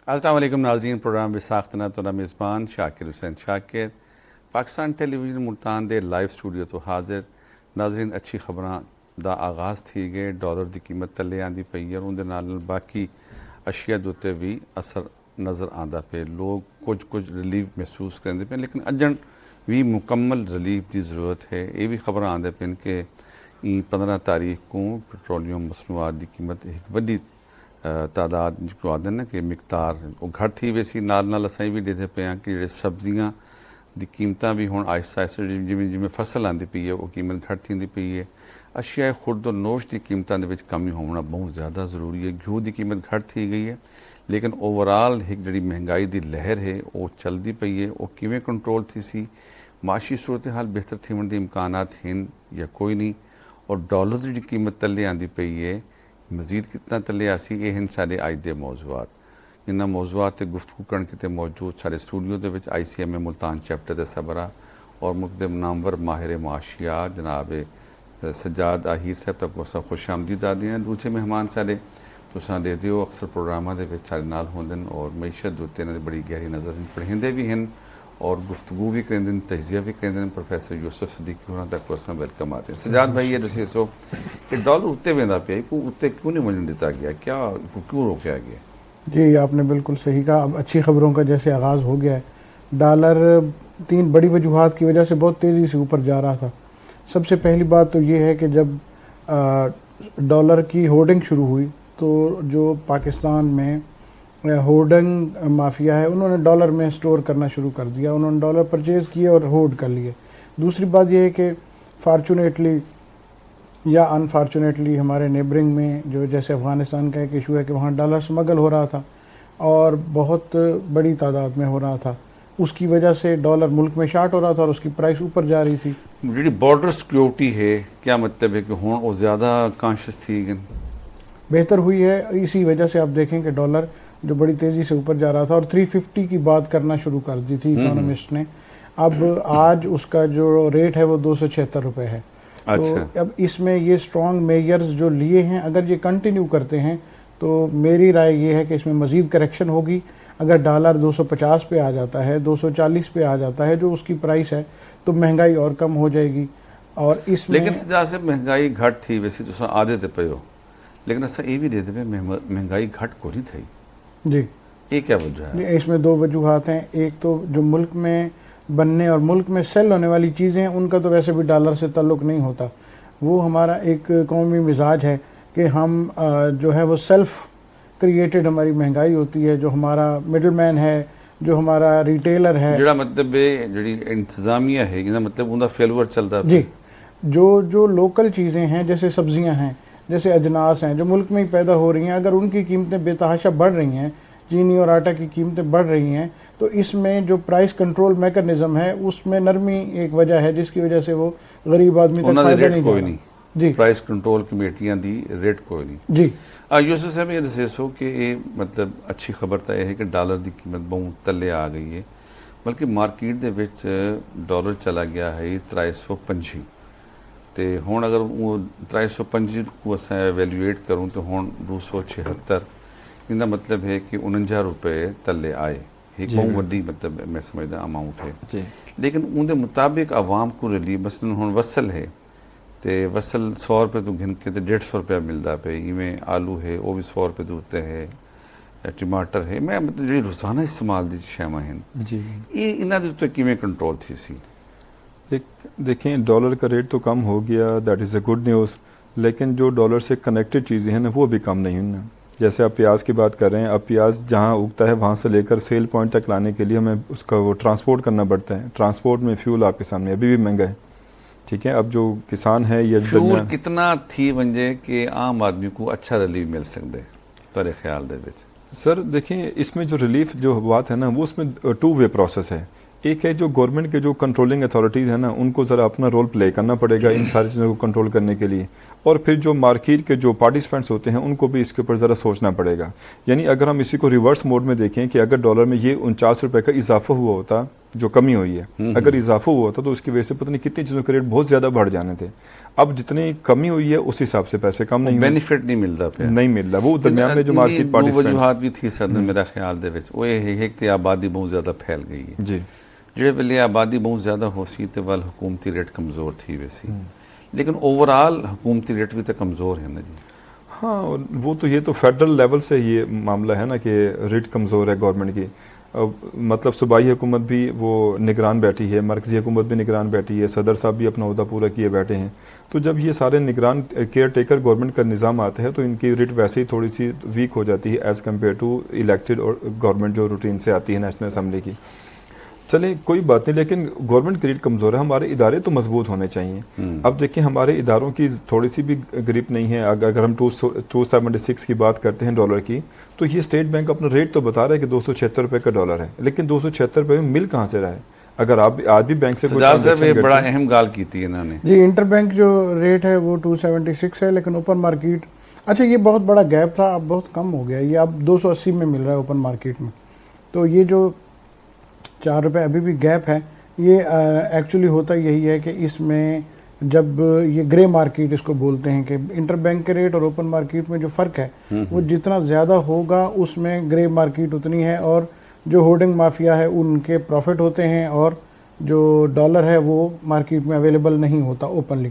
السلام علیکم ناظرین، پروگرام وساختنا تو میزبان شاکر حسین شاکر پاکستان ٹیلی ویژن ملتان دے لائیو اسٹوڈیو تو حاضر ناظرین۔ اچھی خبراں دا آغاز تھی گئے، ڈالر دی قیمت تلے آندی پئی ہے، اندر نال باقی اشیاء دوتے بھی اثر نظر آندا پہ، لوگ کچھ ریلیف محسوس کرتے پہ، لیکن اجن بھی مکمل ریلیف دی ضرورت ہے۔ یہ بھی خبر آندے پہ کہ 15 تاریخ کو پیٹرولیم مصنوعات دی قیمت ایک بڑی تعداد جو آدھے نا کہ مقدار وہ گھٹ تھی، ویسی نال اساں بھی دیتے پے ہیں کہ جڑے سبزیاں دی قیمتاں بھی ہن آہستہ آہستہ جویں فصل آندی پئی ہے وہ قیمت گھٹ تھیندی پئی ہے۔ اشیاء خورد و نوش دی قیمتاں دے وچ کمی ہونا بہت زیادہ ضروری ہے۔ گھیو دی قیمت گھٹ تھی گئی ہے، لیکن اوورآل ایک جڑی مہنگائی دی لہر ہے وہ چلدی پئی ہے، وہ کیویں کنٹرول تھی سی، معاشی صورتحال بہتر تھیون دے امکانات ہیں یا کوئی نہیں، اور ڈالر دی قیمت تلے آندی پئی ہے مزید کتنا تلے آسی، یہ ہیں سارے آج دے موضوعات۔ انہاں موضوعات تے گفتگو کرن کتے موجود سارے اسٹوڈیو دے وچ ICM ملتان چیپٹر دے سربراہ اور مقدم نامور ماہر معاشیات جناب سجاد آہیر صاحب تک وسا خوش آمدید آدے ہیں۔ دوسرے مہمان سارے تساں دے دیو اکثر پروگراماں دے وچ سارے نال ہوندن اور معیشت دوتے انہاں دی بڑی گہری نظر پڑھیندے بھی ہیں اور گفتگو بھی کریندن، تجزیہ بھی کریندن۔ پروفیسر یوسف صدیقی ہوراں تک وسا ویلکم آتے ہیں۔ سجاد بھائی یہ دسے سو کہ ڈالر اتنے ویندا پیا، کو اتنے کیوں نہیں وجن دیتا گیا، کیا کیوں روکیا گیا؟ جی آپ نے بالکل صحیح کہا۔ اب اچھی خبروں کا جیسے آغاز ہو گیا ہے، ڈالر 3 بڑی وجوہات کی وجہ سے بہت تیزی سے اوپر جا رہا تھا۔ سب سے پہلی بات تو یہ ہے کہ جب ڈالر کی ہورڈنگ شروع ہوئی تو جو پاکستان میں ہورڈنگ مافیا ہے انہوں نے ڈالر میں سٹور کرنا شروع کر دیا، انہوں نے ڈالر پرچیز کیے اور ہولڈ کر لیے۔ دوسری بات یہ ہے کہ فارچونیٹلی یا انفارچونیٹلی ہمارے نیبرنگ میں جو جیسے افغانستان کا ایک ایشو ہے کہ وہاں ڈالر سمگل ہو رہا تھا اور بہت بڑی تعداد میں ہو رہا تھا، اس کی وجہ سے ڈالر ملک میں شارٹ ہو رہا تھا اور اس کی پرائس اوپر جا رہی تھی۔ جی بارڈر سیکیورٹی ہے، کیا مطلب ہے کہ ہوں وہ زیادہ کانشیس تھی بہتر ہوئی ہے، اسی وجہ سے آپ دیکھیں کہ ڈالر جو بڑی تیزی سے اوپر جا رہا تھا اور 350 کی بات کرنا شروع کر دی تھی اکانومسٹ نے، اب آج اس کا جو ریٹ ہے وہ 276 روپے ہے۔ تو اب اس میں یہ سٹرونگ میجرز جو لیے ہیں اگر یہ کنٹینیو کرتے ہیں تو میری رائے یہ ہے کہ اس میں مزید کریکشن ہوگی۔ اگر ڈالر 250 پہ آ جاتا ہے، 240 پہ آ جاتا ہے جو اس کی پرائس ہے، تو مہنگائی اور کم ہو جائے گی۔ اور اس میں لیکن سجا سے مہنگائی گھٹ تھی، ویسے تو آدھے تے پے ہو، لیکن ایسا یہ بھی دے دے مہنگائی گھٹ کو نہیں تھی، جی یہ کیا وجہ ہے؟ اس میں 2 وجوہات ہیں۔ ایک تو جو ملک میں بننے اور ملک میں سیل ہونے والی چیزیں ہیں ان کا تو ویسے بھی ڈالر سے تعلق نہیں ہوتا، وہ ہمارا ایک قومی مزاج ہے کہ ہم جو ہے وہ سیلف کریٹڈ ہماری مہنگائی ہوتی ہے، جو ہمارا مڈل مین ہے، جو ہمارا ریٹیلر ہے، جڑا مطلب جڑی انتظامیہ ہے یہ مطلب ان کا فیلور چلتا ہے۔ جی جو لوکل چیزیں ہیں جیسے سبزیاں ہیں، جیسے اجناس ہیں جو ملک میں ہی پیدا ہو رہی ہیں، اگر ان کی قیمتیں بے تحاشا بڑھ رہی ہیں، چینی اور آٹا کی قیمتیں بڑھ رہی ہیں، تو اس میں جو پرائس کنٹرول میکانزم ہے اس میں نرمی ایک وجہ ہے جس کی وجہ سے وہ غریب آدمی تک فائدہ نہیں جا رہا۔ جی پرائس کنٹرول کمیٹیاں دی ریٹ کوئی نہیں۔ جی یوسف صاحب یہ دسے سو کہ یہ مطلب اچھی خبر تو یہ ہے کہ ڈالر دی قیمت بہت تلے آ گئی ہے، بلکہ مارکیٹ دے وچ ڈالر چلا گیا ہے 325 تے ہون اگر وہ 325 کو اساں ایویلویٹ کروں تو ہون 276، ان کا مطلب ہے کہ 49 روپے تلے آئے، ایک بہت وڈی مطلب میں سمجھدا اماؤنٹ ہے۔ لیکن ان دے مطابق عوام کو ریلیف مثلاً ہون وصل ہے تے وصل 100 روپے تو گھن کے تے 150 روپیہ ملتا پہ، ایویں آلو ہے وہ بھی 100 روپے تو اتنے ہے، ٹماٹر ہے، میں مطلب جی روزانہ استعمال دی شیواں ہیں جی یہ انہاں دے تے کیویں کنٹرول تھی سی؟ دیکھیں ڈالر کا ریٹ تو کم ہو گیا، that is a good news, لیکن جو ڈالر سے کنیکٹڈ چیزیں ہیں نا وہ بھی کم نہیں ہیں نا۔ جیسے آپ پیاز کی بات کر رہے ہیں، اب پیاز جہاں اگتا ہے وہاں سے لے کر سیل پوائنٹ تک لانے کے لیے ہمیں اس کا وہ ٹرانسپورٹ کرنا پڑتا ہے، ٹرانسپورٹ میں فیول آپ کے سامنے ابھی بھی مہنگا ہے، ٹھیک ہے۔ اب جو کسان ہے یا فیول کتنا تھی ونجے کہ عام آدمی کو اچھا ریلیف مل سکتے تیرے خیال دے وچ؟ سر دیکھیں اس میں جو ریلیف جو بات ہے نا وہ اس میں 2 وے پروسیس ہے۔ ایک ہے جو گورنمنٹ کے جو کنٹرولنگ اتھارٹیز ہیں نا ان کو ذرا اپنا رول پلے کرنا پڑے گا ان ساری چیزوں کو کنٹرول کرنے کے لیے، اور پھر جو مارکیٹ کے جو پارٹیسپینٹس ہوتے ہیں ان کو بھی اس کے اوپر ذرا سوچنا پڑے گا۔ یعنی اگر ہم اسی کو ریورس موڈ میں دیکھیں کہ اگر ڈالر میں یہ 49 روپے کا اضافہ ہوا ہوتا جو کمی ہوئی ہے. اگر اضافہ ہوا تھا تو اس کی وجہ سے پتہ نہیں کتنی چیزوں کے ریٹ بہت زیادہ بڑھ جانے تھے. اب جتنی کمی ہوئی ہے اس حساب سے پیسے کم نہیں بینیفٹ نہیں ملتا پہ نہیں مل رہا. وہ درمیان میں جو مارکیٹ پارٹیسپینٹس وجوہات بھی تھی سر میرا خیال دے وچ وہ یہ ہے کہ آبادی بہت زیادہ پھیل گئی ہے. جی جڑے ویلے آبادی بہت زیادہ ہو سی تے ول حکومتی ریٹ کمزور تھی ویسی, لیکن اوور آل حکومتی ریٹ بھی تو کمزور ہے نا جی. ہاں وہ تو یہ تو فیڈرل لیول سے یہ معاملہ ہے نا کہ ریٹ کمزور ہے گورنمنٹ کی. مطلب صوبائی حکومت بھی وہ نگران بیٹھی ہے, مرکزی حکومت بھی نگران بیٹھی ہے, صدر صاحب بھی اپنا عہدہ پورا کیے بیٹھے ہیں. تو جب یہ سارے نگران کیئر ٹیکر گورنمنٹ کا نظام آتا ہے تو ان کی ریٹ ویسے ہی تھوڑی سی ویک ہو جاتی ہے ایز کمپیئر ٹو الیکٹڈ اور گورنمنٹ جو روٹین سے آتی ہے نیشنل اسمبلی کی. چلیں کوئی بات نہیں, لیکن گورنمنٹ کی ریٹ کمزور ہے, ہمارے ادارے تو مضبوط ہونے چاہیے. اب دیکھیں ہمارے اداروں کی تھوڑی سی بھی گریپ نہیں ہے. اگر ہم 276 کی بات کرتے ہیں ڈالر کی, تو یہ اسٹیٹ بینک اپنا ریٹ تو بتا رہا ہے کہ 276 روپے کا ڈالر ہے, لیکن 276 روپے میں مل کہاں سے رہا ہے؟ اگر آپ آج بھی بینک سے بڑا اہم گال کی تھی انہوں نے جی. انٹر بینک جو ریٹ ہے وہ 276 ہے, لیکن اوپن مارکیٹ اچھا یہ بہت بڑا گیپ تھا, اب بہت کم ہو گیا, یہ اب 280 میں مل رہا ہے اوپن مارکیٹ میں. تو یہ جو 4 روپے ابھی بھی گیپ ہے, یہ ایکچولی ہوتا یہی ہے کہ اس میں جب یہ گرے مارکیٹ اس کو بولتے ہیں کہ انٹر بینک کے ریٹ اور اوپن مارکیٹ میں جو فرق ہے وہ جتنا زیادہ ہوگا اس میں گرے مارکیٹ اتنی ہے, اور جو ہولڈنگ مافیا ہے ان کے پروفٹ ہوتے ہیں, اور جو ڈالر ہے وہ مارکیٹ میں اویلیبل نہیں ہوتا اوپنلی.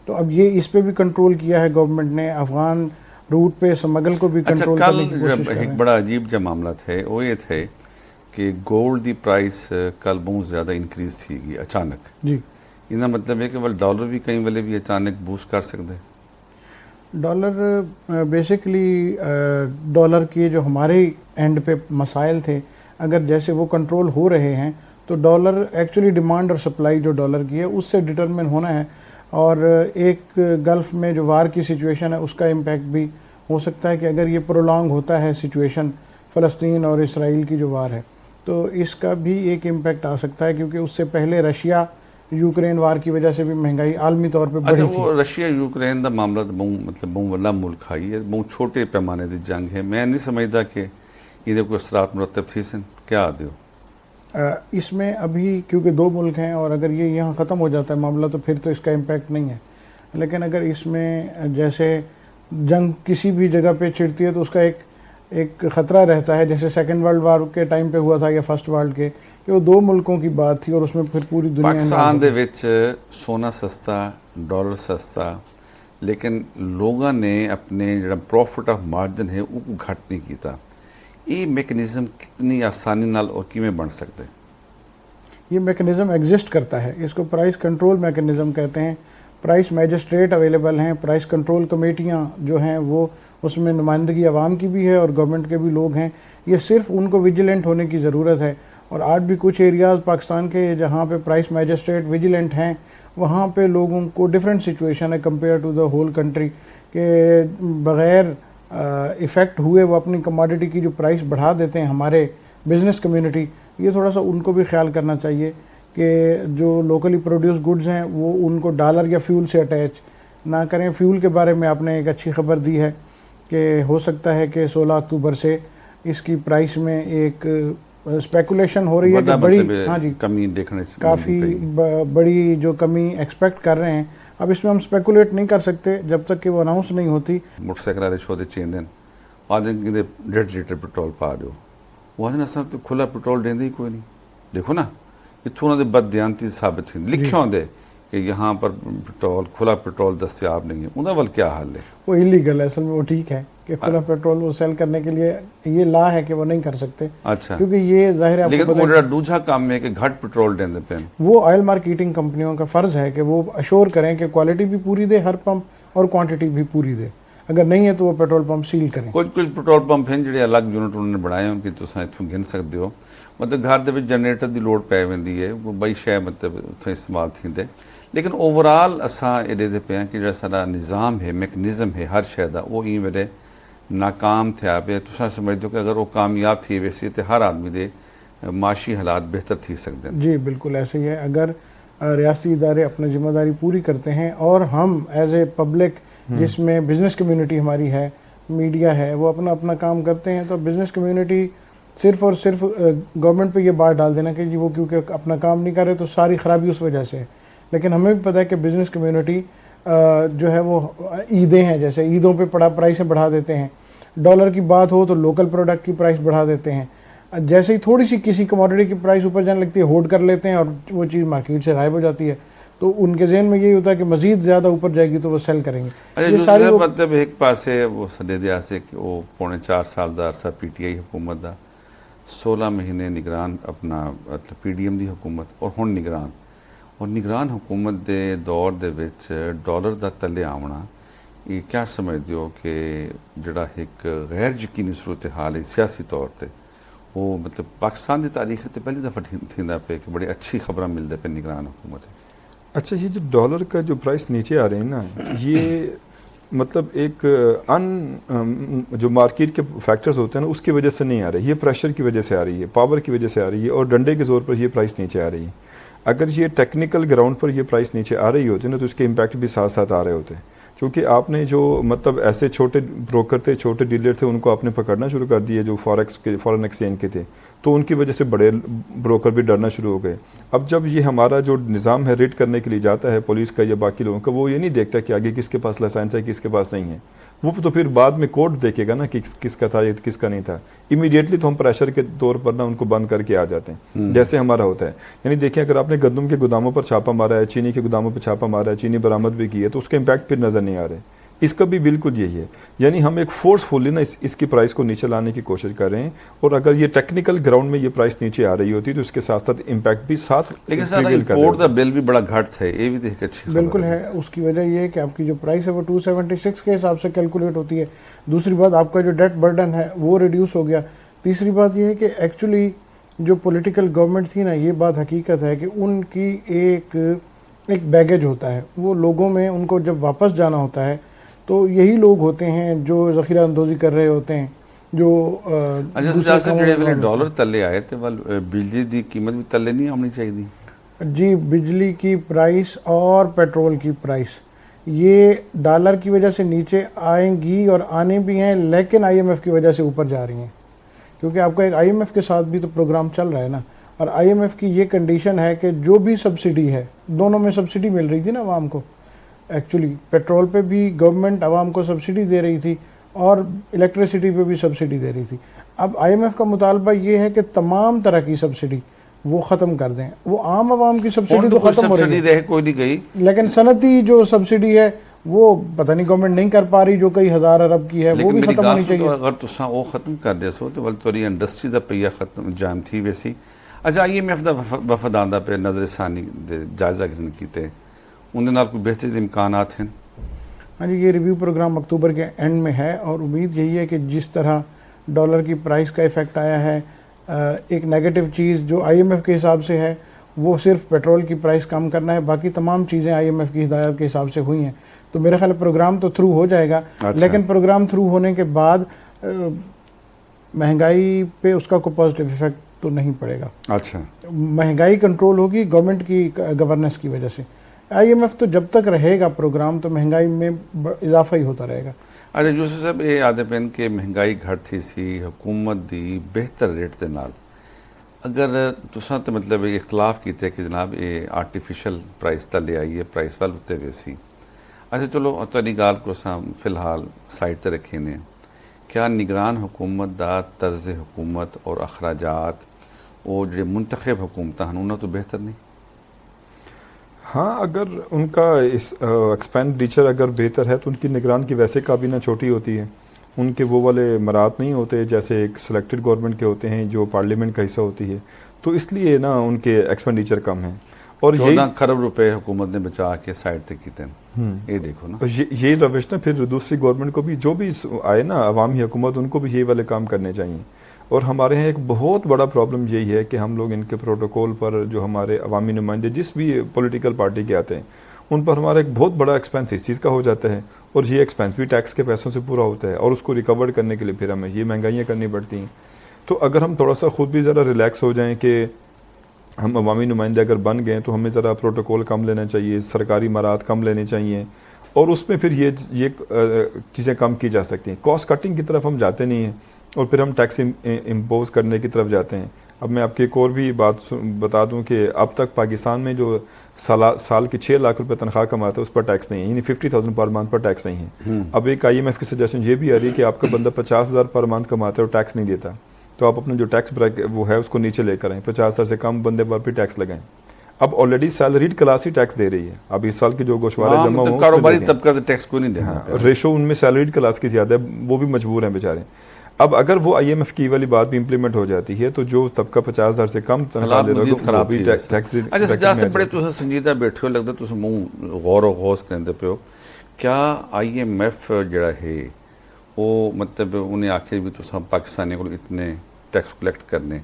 تو اب یہ اس پہ بھی کنٹرول کیا ہے گورنمنٹ نے, افغان روٹ پہ سمگل کو بھی کنٹرول کرنے کی کوشش کر رہے ہیں. ایک بڑا عجیب جو معاملہ تھے وہ یہ تھے کہ گولڈ دی پرائس کل بہت زیادہ انکریز تھی گئی اچانک جی. یہ مطلب ہے کہ وہ ڈالر بھی کئی ویلے بھی اچانک بوسٹ کر سکتے. ڈالر بیسکلی ڈالر کے جو ہمارے اینڈ پہ مسائل تھے اگر جیسے وہ کنٹرول ہو رہے ہیں تو ڈالر ایکچولی ڈیمانڈ اور سپلائی جو ڈالر کی ہے اس سے ڈٹرمن ہونا ہے, اور ایک گلف میں جو وار کی سچویشن ہے اس کا امپیکٹ بھی ہو سکتا ہے کہ اگر یہ پرولانگ ہوتا ہے سچویشن فلسطین اور اسرائیل کی جو وار ہے تو اس کا بھی ایک امپیکٹ آ سکتا ہے, کیونکہ اس سے پہلے رشیا یوکرین وار کی وجہ سے بھی مہنگائی عالمی طور پہ بڑھی تھی. وہ رشیا یوکرین دا معاملہ مطلب بہت بڑا ملک آئی ہے, بہت چھوٹے پیمانے دی جنگ ہے. میں نہیں سمجھتا کہ یہ کوئی اثرات مرتب تھی سن کیا دیو اس میں ابھی, کیونکہ 2 ملک ہیں اور اگر یہ یہاں ختم ہو جاتا ہے معاملہ تو پھر تو اس کا امپیکٹ نہیں ہے. لیکن اگر اس میں جیسے جنگ کسی بھی جگہ پہ چھڑتی ہے تو اس کا ایک خطرہ رہتا ہے, جیسے سیکنڈ ورلڈ وار کے ٹائم پہ ہوا تھا یا فرسٹ ورلڈ کے, کہ وہ 2 ملکوں کی بات تھی اور اس میں پھر پوری دنیا. پاکستان دے وچ سونا سستا, ڈالر سستا, لیکن لوگوں نے اپنے جڑا پروفٹ آف مارجن ہے وہ گھٹ نہیں کیتا. یہ میکنزم کتنی آسانی نال اور کیویں بن سکتے؟ یہ میکنزم ایگزسٹ کرتا ہے, اس کو پرائس کنٹرول میکنزم کہتے ہیں. پرائس میجسٹریٹ اویلیبل ہیں, پرائس کنٹرول کمیٹیاں جو ہیں وہ اس میں نمائندگی عوام کی بھی ہے اور گورنمنٹ کے بھی لوگ ہیں. یہ صرف ان کو ویجیلنٹ ہونے کی ضرورت ہے, اور آج بھی کچھ ایریاز پاکستان کے جہاں پہ پرائس میجسٹریٹ ویجیلنٹ ہیں وہاں پہ لوگوں کو ڈفرینٹ سچویشن ہے compare to the whole country, کہ بغیر ایفیکٹ ہوئے وہ اپنی کموڈٹی کی جو پرائس بڑھا دیتے ہیں. ہمارے بزنس کمیونٹی یہ تھوڑا سا ان کو بھی خیال کرنا چاہیے کہ جو لوکلی پروڈیوس گڈز ہیں وہ ان کو ڈالر یا فیول سے اٹیچ نہ کریں. فیول کے بارے میں آپ نے ایک اچھی خبر دی ہے کہ ہو سکتا ہے کہ 16 اکتوبر سے اس کی پرائس میں ایک اسپیکولیشن ہو رہی ہے کہ بڑی کمی دیکھنے سے کافی بڑی جو کمی ایکسپیکٹ کر رہے ہیں. اب اس میں ہم اسپیکولیٹ نہیں کر سکتے جب تک کہ وہ اناؤنس نہیں ہوتی. موٹر سائیکل والے چھوڑ دے چین دن آدھے 1.5 لیٹر پٹرول پا دو, وہ آدھے اصل تو کھلا پٹرول دیں ہی کوئی نہیں. دیکھو نا اتوں انہوں نے بد دیانتی ثابت ہوئی لکھے ہوندے کہ یہاں پر پٹرول کھلا پٹرول دستیاب نہیں ہے. انہوں وال کیا حال ہے؟ وہ انلیگل ہے اصل میں, وہ ٹھیک ہے کہ کھلا پیٹرول وہ سیل کرنے کے لیے یہ لا ہے کہ وہ نہیں کر سکتے. اچھا, کیونکہ یہ ظاہر ہے لیکن وہ دوسرا کام ہے کہ گھٹ پٹرول دیں پہ وہ آئل مارکیٹنگ کمپنیوں کا فرض ہے کہ وہ اشور کریں کہ کوالٹی بھی پوری دے ہر پمپ اور کوانٹٹی بھی پوری دے. اگر نہیں ہے تو وہ پیٹرول پمپ سیل کریں. کچھ پٹرول پمپ ہیں جڑے الگ یونٹ انہوں نے بنائے ان کی تساں اتوں گن سکتے ہو. مطلب گھر دے وچ جنریٹر دی لوڑ پی ویندی ہے, وہ بئی شے مطلب اتوں استعمال تھیندے. لیکن اوور آل اساں یہ دے پے ہیں کہ جڑا سارا نظام ہے میکنزم ہے ہر شے دا وہ این ویلے ناکام تھیا پہ. تساں سمجھدو کہ اگر وہ کامیاب تھی ویسی تو ہر آدمی دے معاشی حالات بہتر تھی سکتے ہیں؟ جی بالکل ایسے ہی ہے. اگر ریاستی ادارے اپنی ذمہ داری پوری کرتے ہیں اور ہم ایز اے پبلک جس میں بزنس کمیونٹی ہماری ہے, میڈیا ہے, وہ اپنا کام کرتے ہیں تو بزنس کمیونٹی صرف اور صرف گورنمنٹ پہ یہ بات ڈال دینا کہ جی وہ کیونکہ اپنا کام نہیں کر رہے تو ساری خرابی اس وجہ سے ہے. لیکن ہمیں بھی پتہ ہے کہ بزنس کمیونٹی جو ہے وہ عیدیں ہیں، جیسے عیدوں پہ پرائسیں بڑھا دیتے ہیں، ڈالر کی بات ہو تو لوکل پروڈکٹ کی پرائس بڑھا دیتے ہیں، جیسے ہی تھوڑی سی کسی کموڈٹی کی پرائس اوپر جانے لگتی ہے ہولڈ کر لیتے ہیں اور وہ چیز مارکیٹ سے غائب ہو جاتی ہے. تو ان کے ذہن میں یہی ہوتا ہے کہ مزید زیادہ اوپر جائے گی تو وہ سیل کریں گے. یہ ساری مطلب ایک پاس ہے وہ سدے سے کہ وہ 4.5 سال دا عرصہ پی ٹی آئی حکومت دا 16 مہینے نگران اپنا پی ڈی ایم دی حکومت اور ہن نگران حکومت دے دور دے وچ ڈالر دا تلے آونا یہ کیا سمجھتے ہو کہ جڑا ایک غیر یقینی صورتحال ہے سیاسی طور تے وہ مطلب پاکستان دی تاریخ تے پہلی دفعہ تھیندا پہ کہ بڑی اچھی خبراں ملدے پہ نگران حکومت ہے. اچھا یہ جو ڈالر کا جو پرائس نیچے آ رہے ہیں نا یہ مطلب ایک جو مارکیٹ کے فیکٹرز ہوتے ہیں نا اس کی وجہ سے نہیں آ رہے، یہ پریشر کی وجہ سے آ رہی ہے، پاور کی وجہ سے آ رہی ہے اور ڈنڈے کے زور پر یہ پرائس نیچے آ رہی ہے. اگر یہ ٹیکنیکل گراؤنڈ پر یہ پرائس نیچے آ رہی ہوتی نا تو اس کے امپیکٹ بھی ساتھ ساتھ آ رہے ہوتے ہیں. کیونکہ آپ نے جو مطلب ایسے چھوٹے بروکر تھے، چھوٹے ڈیلر تھے، ان کو آپ نے پکڑنا شروع کر دیے جو فارن ایکسچینج کے تھے، تو ان کی وجہ سے بڑے بروکر بھی ڈرنا شروع ہو گئے. اب جب یہ ہمارا جو نظام ہے ریڈ کرنے کے لیے جاتا ہے پولیس کا یا باقی لوگوں کا، وہ یہ نہیں دیکھتا کہ آگے کس کے پاس لائسنس ہے کس کے پاس نہیں ہے، وہ تو پھر بعد میں کورٹ دیکھے گا نا کہ کس کا تھا کس کا نہیں تھا. امیڈیٹلی تو ہم پریشر کے طور پر نا ان کو بند کر کے آ جاتے ہیں جیسے ہمارا ہوتا ہے. یعنی دیکھیں اگر آپ نے گندم کے گوداموں پر چھاپا مارا ہے، چینی کے گوداموں پر چھاپا مارا ہے، چینی برآمد بھی کی ہے، تو اس کے امپیکٹ پھر نظر نہیں آ رہے. اس کا بھی بالکل یہی ہے. یعنی ہم ایک فورسفلی نا اس کی پرائس کو نیچے لانے کی کوشش کر رہے ہیں، اور اگر یہ ٹیکنیکل گراؤنڈ میں یہ پرائس نیچے آ رہی ہوتی تو اس کے ساتھ ساتھ امپیکٹ بھی ساتھ. لیکن سر امپورٹ دا بل بھی بڑا گھٹ ہے، یہ بھی دیکھ کے اچھی بالکل ہے. اس کی وجہ یہ ہے کہ آپ کی جو پرائس ہے وہ 276 کے حساب سے کیلکولیٹ ہوتی ہے. دوسری بات آپ کا جو ڈیٹ برڈن ہے وہ ریڈیوس ہو گیا. تیسری بات یہ ہے کہ ایکچولی جو پولیٹیکل گورنمنٹ تھی نا، یہ بات حقیقت ہے کہ ان کی ایک بیگیج ہوتا ہے. وہ لوگوں میں ان کو جب واپس جانا ہوتا ہے تو یہی لوگ ہوتے ہیں جو ذخیرہ اندوزی کر رہے ہوتے ہیں، جو ڈالر تلے آئے تھے بجلی دی قیمت بھی تلے نہیں آنی چاہیے. جی بجلی کی پرائس اور پیٹرول کی پرائس یہ ڈالر کی وجہ سے نیچے آئیں گی اور آنے بھی ہیں، لیکن آئی ایم ایف کی وجہ سے اوپر جا رہی ہیں. کیونکہ آپ کا ایک آئی ایم ایف کے ساتھ بھی تو پروگرام چل رہا ہے نا، اور آئی ایم ایف کی یہ کنڈیشن ہے کہ جو بھی سبسڈی ہے، دونوں میں سبسڈی مل رہی تھی نا عوام کو. ایکچولی پیٹرول پہ بھی گورنمنٹ عوام کو سبسڈی دے رہی تھی اور الیکٹریسٹی پہ بھی سبسڈی دے رہی تھی. اب آئی ایم ایف کا مطالبہ یہ ہے کہ تمام طرح کی سبسڈی وہ ختم کر دیں. وہ عام عوام کی سبسڈی تو ختم ہو رہی ہے کوئی نہیں گئی، لیکن صنعتی جو سبسڈی ہے وہ پتہ نہیں گورنمنٹ نہیں کر پا رہی، جو کئی ہزار ارب کی ہے وہ بھی ختم ہونی چاہیے. اگر تساں وہ ختم کر دے سو تو تھوڑی انڈسٹری دا پہیا ختم جام تھی ویسی. اچھا آئی ایم ایف دا وفداندہ پہ نظر ثانی جائزہ گرہن کیتے ان نال کوئی بہترین امکانات ہیں؟ ہاں جی، یہ ریویو پروگرام اکتوبر کے اینڈ میں ہے اور امید یہی ہے کہ جس طرح ڈالر کی پرائس کا ایفیکٹ آیا ہے، ایک نیگیٹو چیز جو آئی ایم ایف کے حساب سے ہے وہ صرف پیٹرول کی پرائس کم کرنا ہے، باقی تمام چیزیں آئی ایم ایف کی ہدایت کے حساب سے ہوئی ہیں. تو میرے خیال پروگرام تو تھرو ہو جائے گا. لیکن پروگرام تھرو ہونے کے بعد مہنگائی پہ اس کا کوئی پازیٹیو ایفیکٹ تو نہیں پڑے گا. اچھا، مہنگائی کنٹرول ہوگی گورنمنٹ کی گورننس کی وجہ سے. آئی ایم ایف تو جب تک رہے گا پروگرام تو مہنگائی میں اضافہ ہی ہوتا رہے گا. اچھا یوسف صاحب یہ آدھے پین کہ مہنگائی گھٹ تھی سی حکومت دی بہتر ریٹ دے نال، اگر تساں تے مطلب اختلاف کیتے کہ جناب یہ آرٹیفیشل پرائس تلے آئی ہے پرائس وال اتنے ہوئے سی. اچھا چلو تاری گال کو فی الحال سائڈ تے رکھے نے، کیا نگران حکومت دا طرز حکومت اور اخراجات وہ جو منتخب حکومت ہیں انہوں تو بہتر نہیں؟ ہاں اگر ان کا ایکسپینڈیچر اگر بہتر ہے تو ان کی نگران کی ویسے کابینہ چھوٹی ہوتی ہے، ان کے وہ والے مرات نہیں ہوتے جیسے ایک سلیکٹڈ گورنمنٹ کے ہوتے ہیں جو پارلیمنٹ کا حصہ ہوتی ہے، تو اس لیے نا ان کے ایکسپینڈیچر کم ہیں. اور 14 کروڑ روپے حکومت نے بچا کے سائڈ تے کیتے ہیں. یہ دیکھو نا یہ روش نا پھر دوسری گورنمنٹ کو بھی جو بھی آئے نا عوامی حکومت ان کو بھی یہی والے کام کرنے چاہیے. اور ہمارے یہاں ایک بہت بڑا پرابلم یہی ہے کہ ہم لوگ ان کے پروٹوکول پر جو ہمارے عوامی نمائندے جس بھی پولیٹیکل پارٹی کے آتے ہیں ان پر ہمارا ایک بہت بڑا ایکسپینس اس چیز کا ہو جاتا ہے، اور یہ ایکسپینس بھی ٹیکس کے پیسوں سے پورا ہوتا ہے، اور اس کو ریکور کرنے کے لیے پھر ہمیں یہ مہنگائیاں کرنی پڑتی ہیں. تو اگر ہم تھوڑا سا خود بھی ذرا ریلیکس ہو جائیں کہ ہم عوامی نمائندے اگر بن گئے تو ہمیں ذرا پروٹوکول کم لینا چاہیے، سرکاری مرات کم لینے چاہیے، اور اس میں پھر یہ چیزیں کم کی جا سکتی ہیں. کاسٹ کٹنگ کی طرف ہم جاتے نہیں ہیں. اور پھر ہم ٹیکس امپوز کرنے کی طرف جاتے ہیں. اب میں آپ کی ایک اور بھی بات بتا دوں کہ اب تک پاکستان میں جو سال کی 6 لاکھ روپے تنخواہ کماتا ہے اس پر ٹیکس نہیں ہے, یعنی 50,000 پر منتھ پر ٹیکس نہیں ہے. اب ایک IMF کی سجیشن یہ بھی آ رہی ہے کہ آپ کا بندہ 50,000 پر منتھ کماتا ہے اور ٹیکس نہیں دیتا, تو آپ اپنا جو ٹیکس بریک وہ ہے اس کو نیچے لے کر آئیں, 50,000 سے کم بندے پر بھی ٹیکس لگائیں. اب آلریڈی سیلریڈ کلاس ہی ٹیکس دے رہی ہے. اب اس سال کے جو گوشوارے جمع ہوں کاروباری طبقہ ٹیکس کو نہیں دینا, ریشو ان میں سیلریڈ کلاس کی زیادہ ہے, وہ بھی مجبور ہیں بیچارے. اب اگر وہ IMF کی والی بات بھی امپلیمنٹ ہو جاتی ہے تو جو طبقہ 50,000 سے کم تنخواہ دے رہا ہے ٹیکس. اچھا جہاں سے بڑے تُس سنجیدہ بیٹھے ہو, لگتا تُس منہ غور و غوص کرتے پہ ہو, کیا IMF جڑا ہے وہ مطلب انہیں آخر بھی تو پاکستانی کو اتنے ٹیکس کلیکٹ کرنے,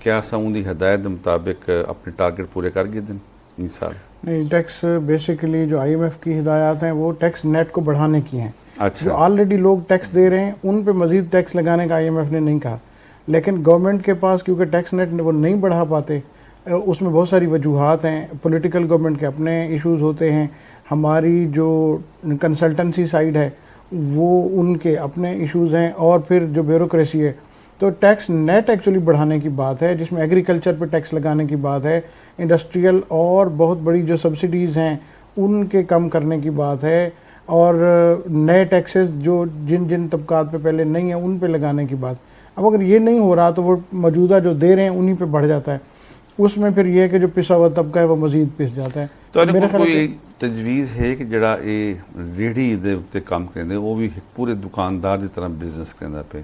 کیا ان کی ہدایت مطابق اپنے ٹارگیٹ پورے کر گئے دن ان سال؟ نہیں, ٹیکس بیسیکلی جو IMF کی ہدایات ہیں وہ ٹیکس نیٹ کو بڑھانے کی ہیں. جو آلریڈی لوگ ٹیکس دے رہے ہیں ان پہ مزید ٹیکس لگانے کا IMF نے نہیں کہا, لیکن گورنمنٹ کے پاس کیونکہ ٹیکس نیٹ وہ نہیں بڑھا پاتے, اس میں بہت ساری وجوہات ہیں. پولیٹیکل گورنمنٹ کے اپنے ایشوز ہوتے ہیں, ہماری جو کنسلٹنسی سائڈ ہے وہ ان کے اپنے ایشوز ہیں, اور پھر جو بیوروکریسی ہے. تو ٹیکس نیٹ ایکچولی بڑھانے کی بات ہے, جس میں ایگریکلچر پہ ٹیکس لگانے کی بات ہے, انڈسٹریل اور بہت بڑی جو سبسڈیز ہیں ان کے کم کرنے کی بات ہے, اور نئے ٹیکسز جو جن طبقات پہ پہلے نہیں ہیں ان پہ لگانے کی بات. اب اگر یہ نہیں ہو رہا تو وہ موجودہ جو دے رہے ہیں انہی پہ بڑھ جاتا ہے. اس میں پھر یہ کہ جو پسا ہوا طبقہ ہے وہ مزید پس جاتا ہے. تو کوئی تجویز ہے کہ جڑا یہ ریڑھی دے اتنے کام کرتے وہ بھی پورے دکاندار کی طرح بزنس کرنا پہ,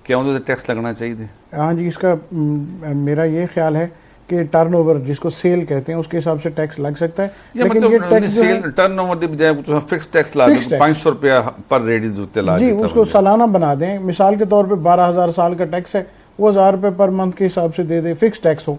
کیا انہوں نے ٹیکس لگنا چاہیے؟ ہاں جی, اس کا میرا یہ خیال ہے کہ ٹرن اوور جس کو سیل کہتے ہیں اس کے حساب سے ٹیکس لگ سکتا ہے. لیکن یہ ٹیکس ٹرن اوور دی بجائے فکس ٹیکس لا دیں, 500 روپیہ پر ریڈی دوتے لا دیں, جی اس کو سالانہ بنا دیں. مثال کے طور پہ 12,000 سال کا ٹیکس ہے, وہ 1,000 روپے پر منتھ کے حساب سے دے دے, فکس ٹیکس ہو.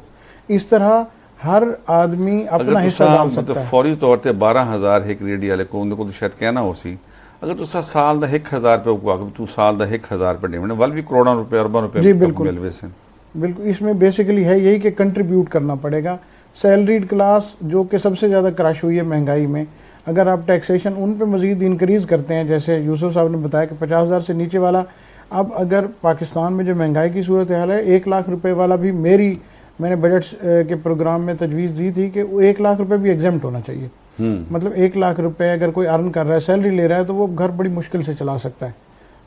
اس طرح ہر آدمی اپنا حصہ ڈال سکتا ہے. فوری طور پہ 12,000 ایک ریڈی والے کو ان کو تو شاید کہنا ہو سی, اگر تو سال دا 1,000 روپے کو آگے تو سال دا 1,000 روپے دینے ول بھی کروڑوں روپے اربوں روپے. جی بالکل بالکل, اس میں بیسیکلی ہے یہی کہ کنٹریبیوٹ کرنا پڑے گا. سیلریڈ کلاس جو کہ سب سے زیادہ کراش ہوئی ہے مہنگائی میں, اگر آپ ٹیکسیشن ان پہ مزید انکریز کرتے ہیں, جیسے یوسف صاحب نے بتایا کہ 50,000 سے نیچے والا, اب اگر پاکستان میں جو مہنگائی کی صورتحال ہے 1 لاکھ روپے والا بھی, میں نے بجٹ کے پروگرام میں تجویز دی تھی کہ 1 لاکھ روپے بھی ایگزمپٹ ہونا چاہیے. مطلب 1 لاکھ روپے اگر کوئی ارن کر رہا ہے, سیلری لے رہا ہے, تو وہ گھر بڑی مشکل سے چلا سکتا ہے,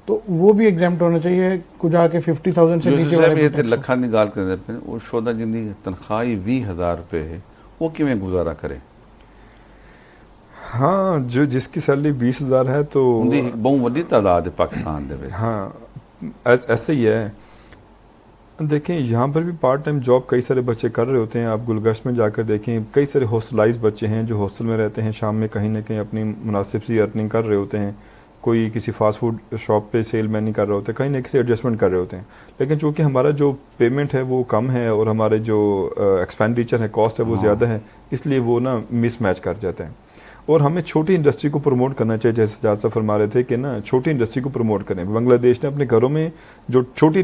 تو وہ بھی ایگزمپٹ ہونا چاہیے. کچھ آ کے 50,000 سے نیچے والے لکھاں کی گال کرتے ہیں, وہ شودا جن کی تنخواہ 20,000 روپے ہے وہ کیویں گزارا کرے؟ ہاں, جو جس کی سیلری 20,000 ہے تو بہت وڈی تعداد ہے پاکستان دے. ہاں ایسے ہی ہے. دیکھیں یہاں پر بھی پارٹ ٹائم جاب کئی سارے بچے کر رہے ہوتے ہیں. آپ گلگشت میں جا کر دیکھیں, کئی سارے ہاسٹلائز بچے ہیں جو ہاسٹل میں رہتے ہیں, شام میں کہیں نہ کہیں اپنی مناسب سی ارننگ کر رہے ہوتے ہیں. کوئی کسی فاسٹ فوڈ شاپ پہ سیل مین نہیں کر رہے ہوتے, کہیں نہ کسی ایڈجسٹمنٹ کر رہے ہوتے ہیں. لیکن چونکہ ہمارا جو پیمنٹ ہے وہ کم ہے اور ہمارے جو ایکسپینڈیچر ہے, کاسٹ ہے وہ زیادہ ہے, اس لیے وہ نا مس میچ کر جاتا ہے. اور ہمیں چھوٹی انڈسٹری کو پروموٹ کرنا چاہیے, جیسے جہاز صاحب فرما رہے تھے کہ نا چھوٹی انڈسٹری کو پروموٹ کریں. بنگلہ دیش نے اپنے گھروں میں جو چھوٹی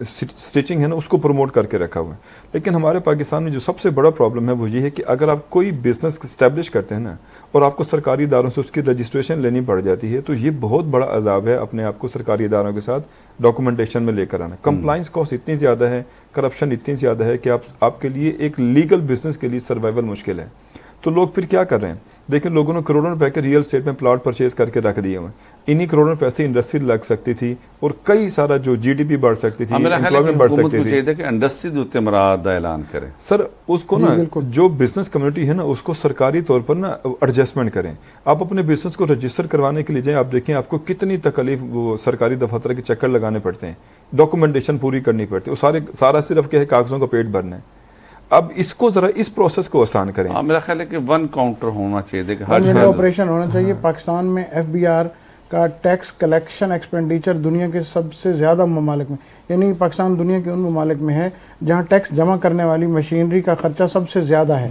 سٹیچنگ ہے نا اس کو پروموٹ کر کے رکھا ہوا ہے. لیکن ہمارے پاکستان میں جو سب سے بڑا پرابلم ہے وہ یہ ہے کہ اگر آپ کوئی بزنس اسٹیبلش کرتے ہیں نا اور آپ کو سرکاری اداروں سے اس کی رجسٹریشن لینی پڑ جاتی ہے, تو یہ بہت بڑا عذاب ہے اپنے آپ کو سرکاری اداروں کے ساتھ ڈاکومنٹیشن میں لے کر آنا. کمپلائنس کاسٹ اتنی زیادہ ہے, کرپشن اتنی زیادہ ہے کہ آپ کے لیے ایک لیگل بزنس کے لیے سروائیول مشکل ہے. تو لوگ پھر کیا کر رہے ہیں؟ دیکھیں لوگوں نے کروڑوں روپے کے ریئل اسٹیٹ میں پلاٹ پرچیز کر کے رکھ دیے ہوئے. انہی کروڑوں پیسے انڈسٹری لگ سکتی تھی اور کئی سارا جو GDP بڑھ سکتی تھی, امپلائمنٹ بڑھ سکتی تھی. کہ انڈسٹری دے اوتے مراد دا اعلان کرے سر, اس کو نا جو بزنس کمیونٹی ہے نا اس کو سرکاری طور پر نا ایڈجسٹمنٹ کریں. آپ اپنے بزنس کو رجسٹر کروانے کے لیے جائیں, آپ دیکھیں آپ کو کتنی تکلیف وہ سرکاری دفاتر کے چکر لگانے پڑتے ہیں, ڈاکومنٹیشن پوری کرنی پڑتی ہے, سارا صرف کیا ہے کاغذوں کا پیٹ بھرنا ہے. اب اس کو ذرا اس پروسیس کو آسان کریں. میرا خیال ہے کہ 1 کاؤنٹر ہونا چاہیے, کہ ہر آپریشن ہونا چاہیے. پاکستان میں FBR کا ٹیکس کلیکشن ایکسپینڈیچر دنیا کے سب سے زیادہ ممالک میں, یعنی پاکستان دنیا کے ان ممالک میں ہے جہاں ٹیکس جمع کرنے والی مشینری کا خرچہ سب سے زیادہ ہے.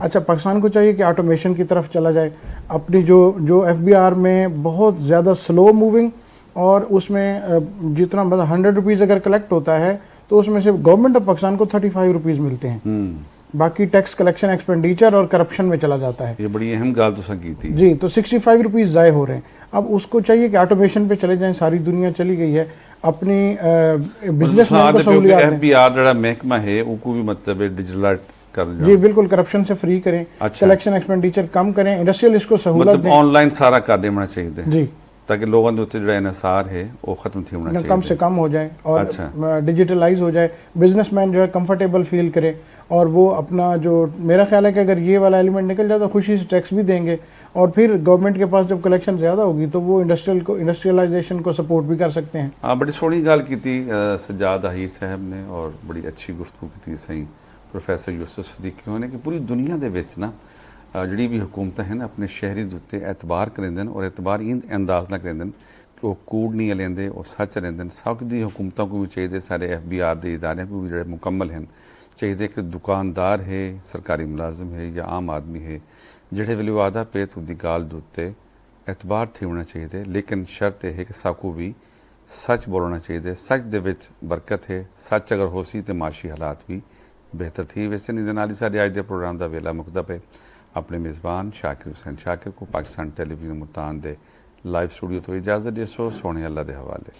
اچھا, پاکستان کو چاہیے کہ آٹومیشن کی طرف چلا جائے. اپنی جو FBR میں بہت زیادہ سلو موونگ, اور اس میں جتنا مطلب 100 روپیز اگر کلیکٹ ہوتا ہے تو اس میں سے گورنمنٹ آف پاکستان کو 35 روپیز ملتے ہیں, باقی ٹیکس کلیکشن ایکسپینڈیچر اور کرپشن میں چلا جاتا ہے. یہ بڑی اہم گال تو کی تھی. جی, تو 65 روپیز ضائع ہو رہے ہیں. اب اس کو چاہیے کہ آٹومیشن پہ چلے جائیں, ساری دنیا چلی گئی ہے. اپنی بزنس مین کو سہولیات دیں. FBR جڑا محکمہ ہے وہ کو بھی مطلب ڈیجیٹلائز کر جی بالکل کرپشن سے فری کریں, کلیکشن ایکسپینڈیچر کم کریں, انڈسٹریلسٹ کو سہولت مطلب دیں. آن لائن سارا کر دینا چاہیے جی تاکہ لوگوں کے اتنے جو انحصار ہے وہ ختم تھی ہونا چاہیے, کم سے کم ہو جائے اور ڈیجیٹلائز ہو جائے. بزنس مین جو ہے کمفرٹیبل فیل کرے اور وہ اپنا جو, میرا خیال ہے کہ اگر یہ والا ایلیمنٹ نکل جائے تو خوشی سے ٹیکس بھی دیں گے, اور پھر گورنمنٹ کے پاس جب کلیکشن زیادہ ہوگی تو وہ انڈسٹریلائزیشن کو سپورٹ بھی کر سکتے ہیں. ہاں بڑی سونی گال کی تھی سجاد اہیر صاحب نے, اور بڑی اچھی گفتگو کی تھی صحیح پروفیسر یوسف صدیقی نے کہ پوری دنیا دے وچ نا جڑی بھی حکومتیں ہیں اپنے شہری دے اعتبار کریں اور اعتبار ان انداز نہ کریں کہ وہ کوڑ نہیں لیندے وہ سچ رہندے. سب دی حکومتوں کو بھی چاہیے, سارے FBR دے ادارے کو بھی جڑے مکمل ہیں چاہیے کہ دکاندار ہے, سرکاری ملازم ہے یا عام آدمی ہے, جڑے ویلے وعدہ پہ تو دی گال دوتے اعتبار تھی ہونا چاہیے, لیکن شرط یہ ہے کہ سب کو بھی سچ بولنا چاہیے. سچ دے وچ برکت ہے, سچ اگر ہو سی تو معاشی حالات بھی بہتر تھی. ویسے نہیں نالی سارے آج دے پروگرام دا ویلا مکتا پہ اپنے میزبان شاکر حسین شاکر کو پاکستان ٹیلی ویژن ملتان دے لائیو اسٹوڈیو تو اجازت دے سو, سونے اللہ دے حوالے.